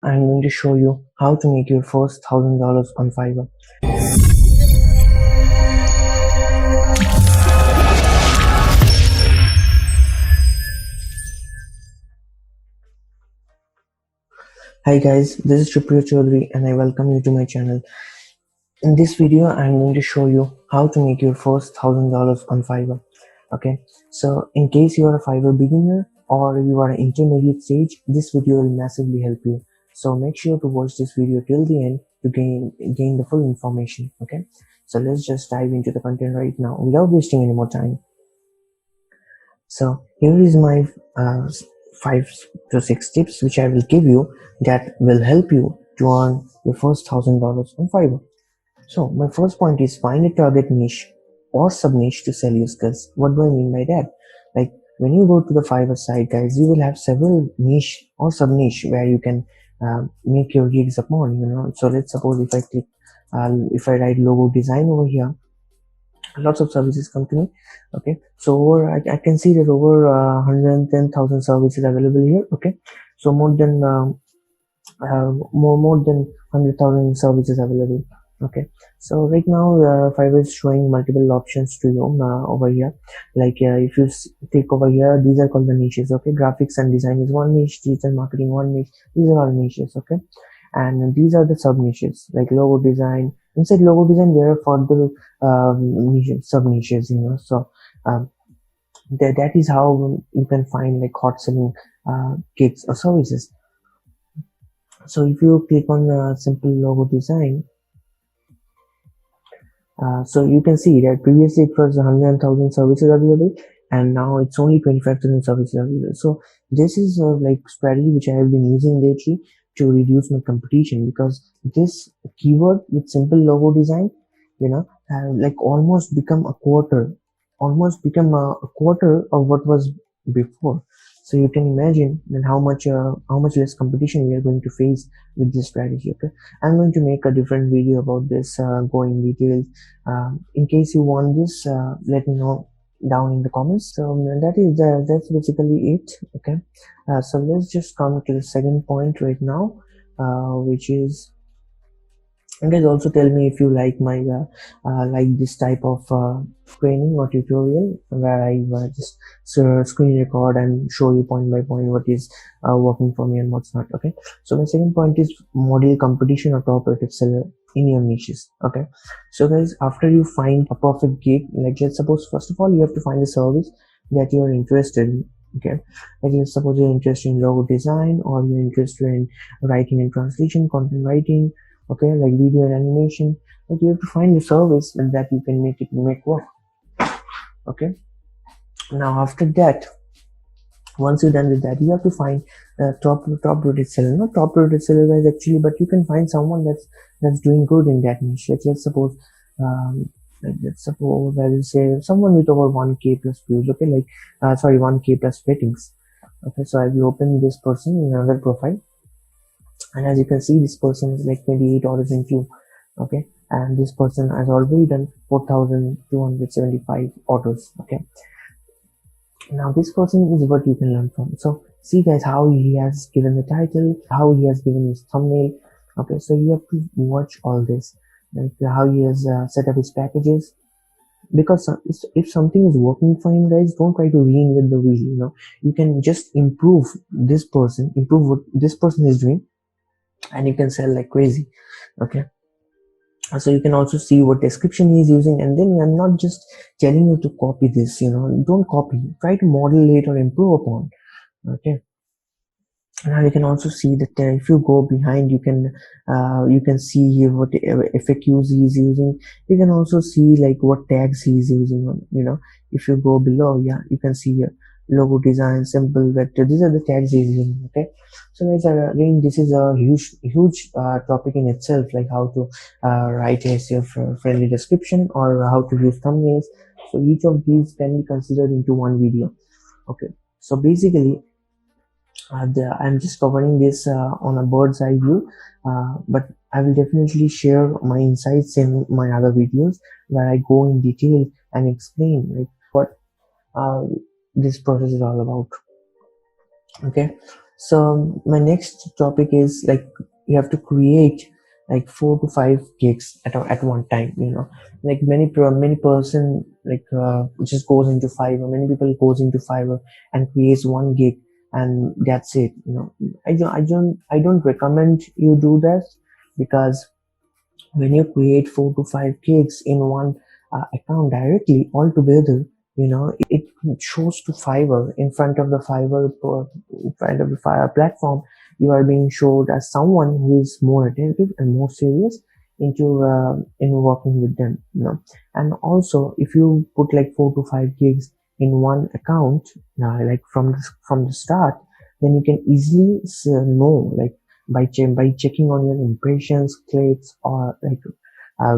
I'm going to show you how to make your first $1,000 on Fiverr. Hi guys, this is Supriyo Choudhury and I welcome you to my channel. In this video, I'm going to show you how to make your first $1,000 on Fiverr. Okay, so in case you are a Fiverr beginner or you are an intermediate stage, this video will massively help you. So make sure to watch this video till the end to gain the full information. Okay, so let's just dive into the content right now without wasting any more time. So here is my 5 to 6 tips which I will give you that will help you to earn your first $1,000 on Fiverr. So my first point is find a target niche or sub niche to sell your skills. What do I mean by that? Like when you go to the Fiverr site, guys, you will have several niche or sub niche where you can make your gigs upon. So let's suppose if I click, if I write logo design over here, lots of services come to me. Okay, so I can see that over 110,000 services available here. Okay, so more than more than 100,000 services available. Okay, so right now Fiverr is showing multiple options to you over here. Like if you click over here, these are called the niches. Okay, graphics and design is one niche, digital marketing one niche. These are all niches. Okay, and these are the sub niches like logo design. Inside logo design there are further niches, sub niches. So that is how you can find like hot selling gigs or services. So if you click on simple logo design, so you can see that previously it was 100,000 services available and now it's only 25,000 services available. So this is like strategy which I have been using lately to reduce my competition, because this keyword with simple logo design, like almost become a quarter of what was before. So you can imagine that how much less competition we are going to face with this strategy. Okay, I'm going to make a different video about this, go in details. In case you want this, let me know down in the comments. So that's basically it. Okay, so let's just come to the second point right now, which is, and guys, also tell me if you like my like this type of training or tutorial where I just screen record and show you point by point what is working for me and what's not. Okay, so my second point is model competition or top rated seller in your niches. Okay, so guys, after you find a perfect gig, like let's suppose first of all you have to find a service that you are interested in. Okay, like let's suppose you're interested in logo design, or you're interested in writing and translation, content writing, okay, like video and animation. Like you have to find a service that you can make work. Okay, now after that, once you're done with that, you have to find top rated seller, not top rated seller guys actually, but you can find someone that's doing good in that niche. Let's suppose I will say someone with over 1k plus views. Okay, like 1k plus ratings. Okay, so I will open this person in another profile, and as you can see, this person is like 28 orders in queue. Okay, and this person has already done 4,275 orders. Okay, now this person is what you can learn from. So see guys, how he has given the title, how he has given his thumbnail. Okay, so you have to watch all this, like how he has set up his packages, because if something is working for him, guys, don't try to reinvent the wheel. You can just improve what this person is doing, and you can sell like crazy. Okay, so you can also see what description he is using, and then I'm not just telling you to copy this. Don't copy, try to model it or improve upon. Okay, now you can also see that if you go behind, you can see here what FAQs he is using. You can also see like what tags he is using on. If you go below, yeah, you can see here logo design, simple vector. These are the tags he is using. Okay, so guys, again, this is a huge topic in itself, like how to write a SEO friendly description or how to use thumbnails. So each of these can be considered into one video. Okay, so basically I'm just covering this on a bird's eye view, but I will definitely share my insights in my other videos where I go in detail and explain like what this process is all about. Okay, So my next topic is like you have to create like 4 to 5 gigs at one time. Like many person like just goes into Fiverr. Many people goes into Fiverr and creates 1 gig and that's it. I don't recommend you do that, because when you create 4 to 5 gigs in one account directly all together, it shows to Fiverr in front of the in front of the Fiverr platform. You are being showed as someone who is more attentive and more serious into in working with them. And also if you put like 4 to 5 gigs in one account, like from the start, then you can easily know, like by checking on your impressions, clicks, or like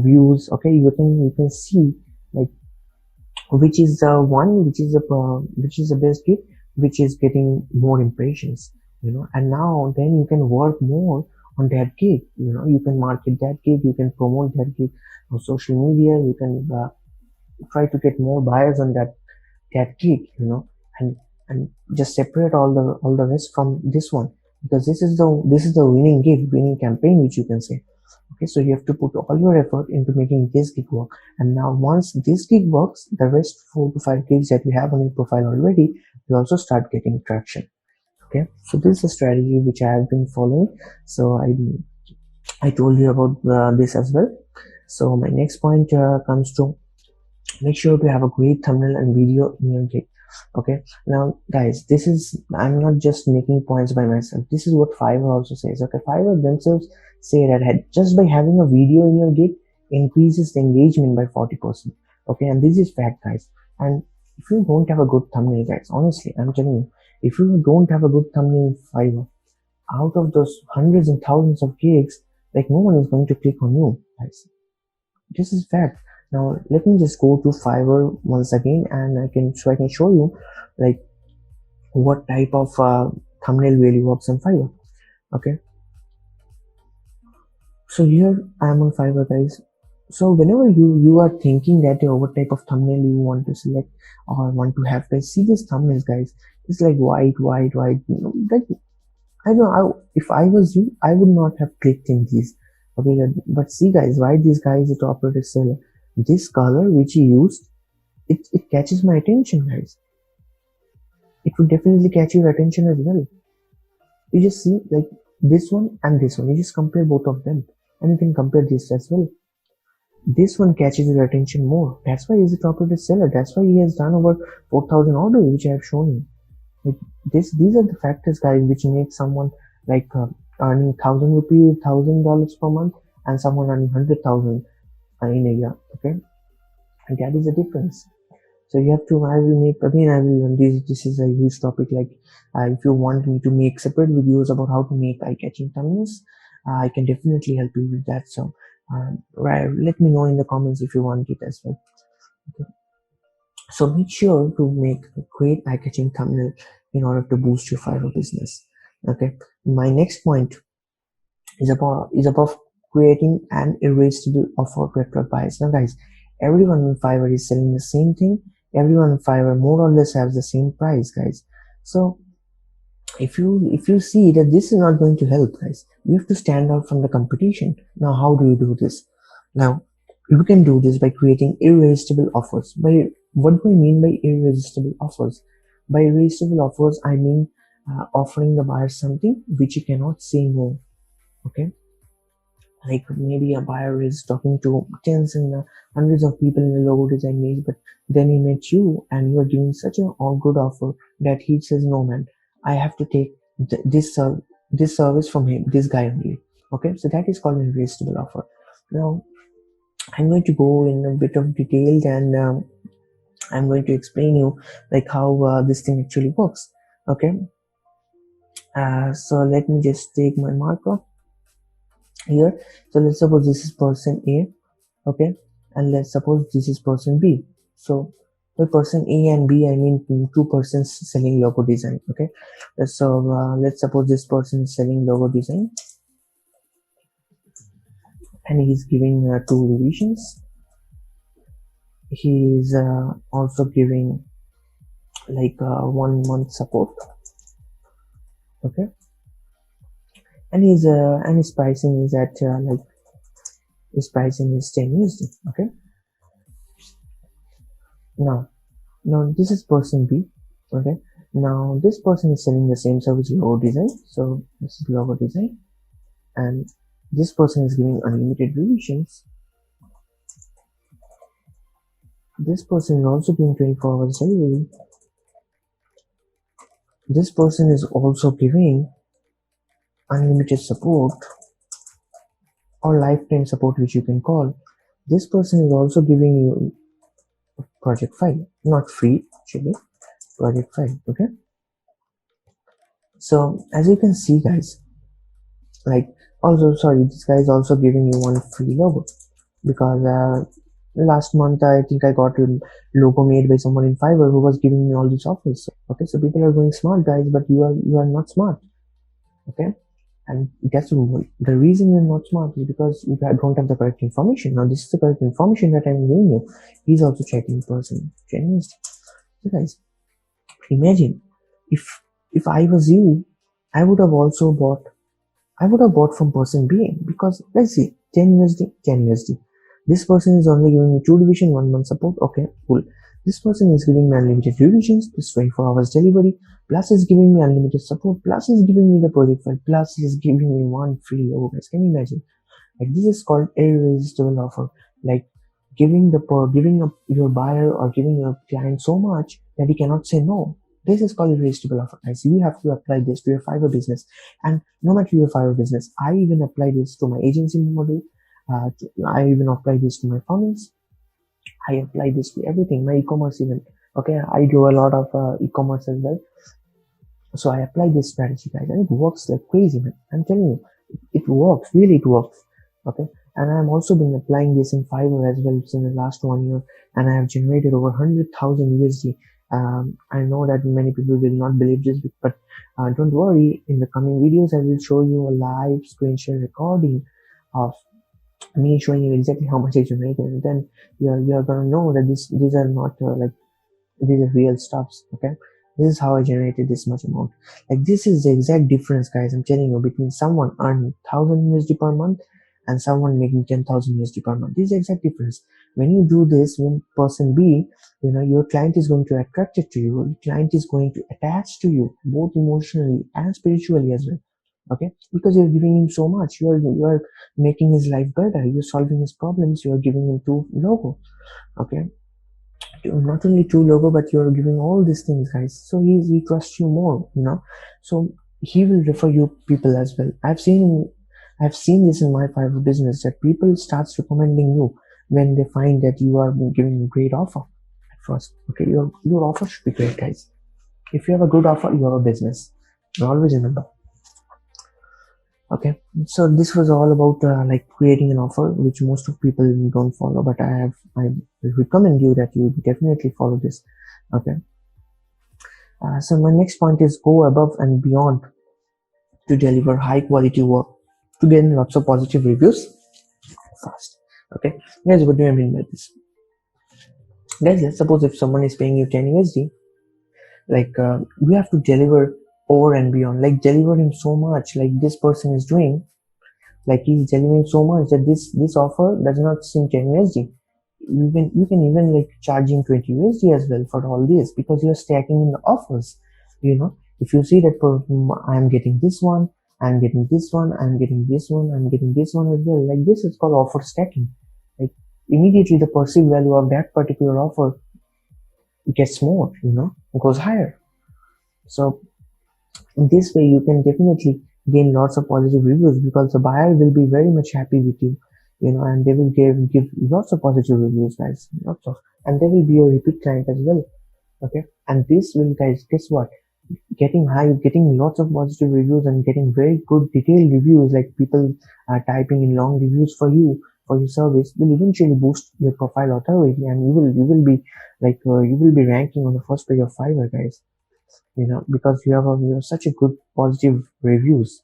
views. Okay, you can see like which is the one which is the best gig, which is getting more impressions. And now then you can work more on that gig. You can market that gig, you can promote that gig on social media, you can try to get more buyers on that gig. And just separate all the rest from this one, because this is the winning campaign, which you can say. Okay, so you have to put all your effort into making this gig work. And now once this gig works, the rest 4 to 5 gigs that you have on your profile already will also start getting traction. Okay, so this is a strategy which I have been following. So I told you about this as well. So my next point comes to make sure to have a great thumbnail and video in your gig. Okay, now guys, I'm not just making points by myself. This is what Fiverr also says. Okay, Fiverr themselves say that just by having a video in your gig increases the engagement by 40%. Okay, and this is fact, guys. And if you don't have a good thumbnail, guys, honestly I'm telling you, if you don't have a good thumbnail in Fiverr, out of those hundreds and thousands of gigs, like no one is going to click on you, guys. This is fact. Now let me just go to Fiverr once again, and I can show you like what type of thumbnail really works on Fiverr. Okay, so here I am on Fiverr, guys. So whenever you are thinking that what type of thumbnail you want to select or want to have, guys, see these thumbnails, guys. It's like white. Like I know, if I was you, I would not have clicked in these. Okay, but see, guys, why this guy is a top rated seller? This color which he used, it catches my attention, guys. It would definitely catch your attention as well. You just see like this one and this one. You just compare both of them, and you can compare this as well. This one catches your attention more. That's why he's a top rated seller. That's why he has done over 4,000 orders, which I have shown you. Like these are the factors, guys, which make someone like earning ₹1,000, $1,000 per month, and someone earning 100,000 in a year. Okay, and that is the difference. So you have to. I will make again. I will. This is a huge topic. Like if you want me to make separate videos about how to make eye-catching thumbnails, I can definitely help you with that. So right, let me know in the comments if you want it as well. Okay. So make sure to make a great eye-catching thumbnail in order to boost your Fiverr business. Okay. My next point is about creating an irresistible offer to attract buyers. Now, guys, everyone on Fiverr is selling the same thing. Everyone on Fiverr more or less has the same price, guys. So if you see that this is not going to help, guys, you have to stand out from the competition. Now, how do you do this? Now, you can do this by creating irresistible offers. By what do I mean by irresistible offers? By irresistible offers, I mean offering the buyer something which you cannot say no. Okay, like maybe a buyer is talking to tens and hundreds of people in the logo design niche, but then he met you and you are giving such a all good offer that he says, no man, I have to take this service from him, this guy only. Okay, so that is called an irresistible offer. Now I'm going to go in a bit of detail, and I'm going to explain you like how this thing actually works. Okay, so let me just take my marker here. So let's suppose this is person A. Okay, and let's suppose this is person B. So by person A and B, I mean two persons selling logo design. Okay, so let's suppose this person is selling logo design and he's giving 2 revisions. He is also giving like 1 month support. Okay, and his pricing is at his pricing is 10 USD. Okay, now this is person B. Okay, now this person is selling the same service, logo design. So this is logo design, and this person is giving unlimited revisions. This person is also giving 24 hours delivery. This person is also giving unlimited support or lifetime support, which you can call. This person is also giving you project file, not free actually, project file. Okay, so as you can see guys, like, also sorry, this guy is also giving you one free logo, because last month I think I got a logo made by someone in Fiverr who was giving me all these offers. Okay, so people are going smart guys, but you are not smart. Okay, and guess what? The reason you're not smart is because you don't have the correct information. Now this is the correct information that I'm giving you. He's also checking person genuinely. So guys, imagine if I was you, I would have also bought from person B, because let's see, 10 USD, 10 USD. This person is only giving me 2 division, 1 month support. Okay, cool. This person is giving me unlimited revisions, plus 24 hours delivery, plus is giving me unlimited support, plus is giving me the project file, plus is giving me one free logo. Guys, can you imagine? Like, this is called irresistible offer. Like, giving up your buyer or giving your client so much that he cannot say no. This is called irresistible offer, guys. You have to apply this to your Fiverr business, and no matter your Fiverr business, I even apply this to my agency model. I even apply this to my funnels. I apply this to everything, my e-commerce even. Okay, I do a lot of e-commerce as well. So I apply this strategy, guys, and it works like crazy, man. I'm telling you, it works. Really, it works. Okay, and I'm also been applying this in Fiverr as well since the last 1 year, and I have generated over 100,000 USD. I know that many people will not believe this, but don't worry. In the coming videos, I will show you a live screen share recording of me showing you exactly how much I generated, and then you're gonna know that these are not these are real stuffs. Okay, this is how I generated this much amount. Like, this is the exact difference, guys, I'm telling you, between someone earning 1000 USD per month and someone making 10,000 USD per month. This is the exact difference. When you do this, when person B, your client is going to attract it to you, your client is going to attach to you both emotionally and spiritually as well. Okay, because you're giving him so much, you're making his life better, you're solving his problems, you're giving him two logo. Okay, not only true logo, but you're giving all these things, guys, so he trusts you more, so he will refer you people as well. I've seen this in my Fiverr business, that people starts recommending you when they find that you are giving a great offer at first. Okay, your offer should be great, guys. If you have a good offer, you have a business. Always remember. Okay, so this was all about like creating an offer, which most of people don't follow, but I recommend you that you definitely follow this. Okay, so my next point is go above and beyond to deliver high quality work to gain lots of positive reviews fast. Okay, guys, what do I mean by this? Guys, let's suppose if someone is paying you 10 USD, like you have to deliver over and beyond, like deliver him so much, like this person is doing. Like, he's delivering so much that this offer does not seem 10 USD. You can even like charging 20 USD as well for all this, because you're stacking in the offers. If you see that I'm getting this one, I'm getting this one, I'm getting this one, I'm getting this one as well. Like, this is called offer stacking. Like, immediately the perceived value of that particular offer gets more, goes higher. So in this way, you can definitely gain lots of positive reviews, because the buyer will be very much happy with you, and they will give lots of positive reviews, guys, lots of, and they will be a repeat client as well. Okay, and this will, guys, guess what? Getting lots of positive reviews and getting very good detailed reviews, like people are typing in long reviews for you, for your service, will eventually boost your profile authority, and you will be like you will be ranking on the first page of Fiverr, guys. Because you have such a good positive reviews.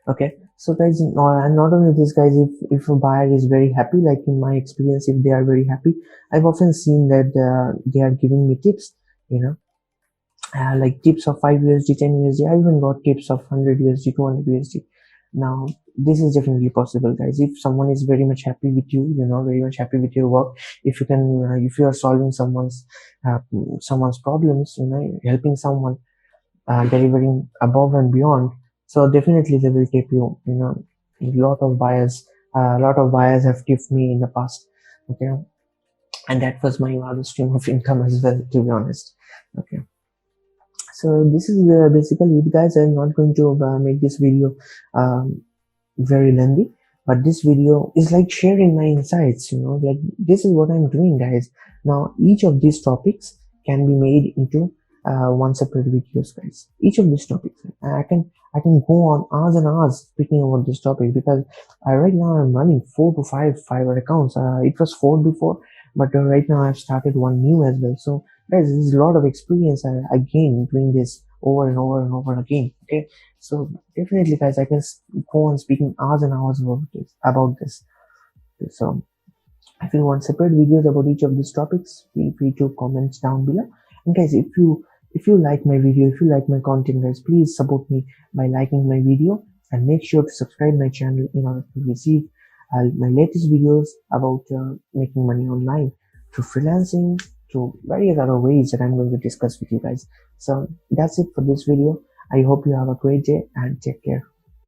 Okay, so guys, and not only this, guys, if a buyer is very happy, like in my experience, if they are very happy, I've often seen that they are giving me tips. like tips of 5 USD, 10 USD. I even got tips of 100 USD, 200 USD. Now this is definitely possible, guys. If someone is very much happy with you, very much happy with your work, if you can, if you are solving someone's problems, helping someone, delivering above and beyond, so definitely they will tip you. A lot of buyers have tipped me in the past. Okay, and that was my other stream of income as well, to be honest. Okay, so this is basically it, guys. I'm not going to make this video um, very lengthy, but this video is like sharing my insights. Like, this is what I'm doing, guys. Now each of these topics can be made into one separate videos, guys. Each of these topics, I can go on hours and hours speaking about this topic, because right now I'm running 4 to 5 Fiverr accounts. It was 4 before, but right now I've started one new as well. So guys, there's a lot of experience I gained doing this over and over and over again. Okay, so definitely, guys, I can go on speaking hours and hours about this. So if you want separate videos about each of these topics, feel free to comment down below. And guys, if you like my video, if you like my content, guys, please support me by liking my video, and make sure to subscribe my channel in order to receive my latest videos about making money online through freelancing, through various other ways that I'm going to discuss with you guys. So that's it for this video. I hope you have a great day and take care.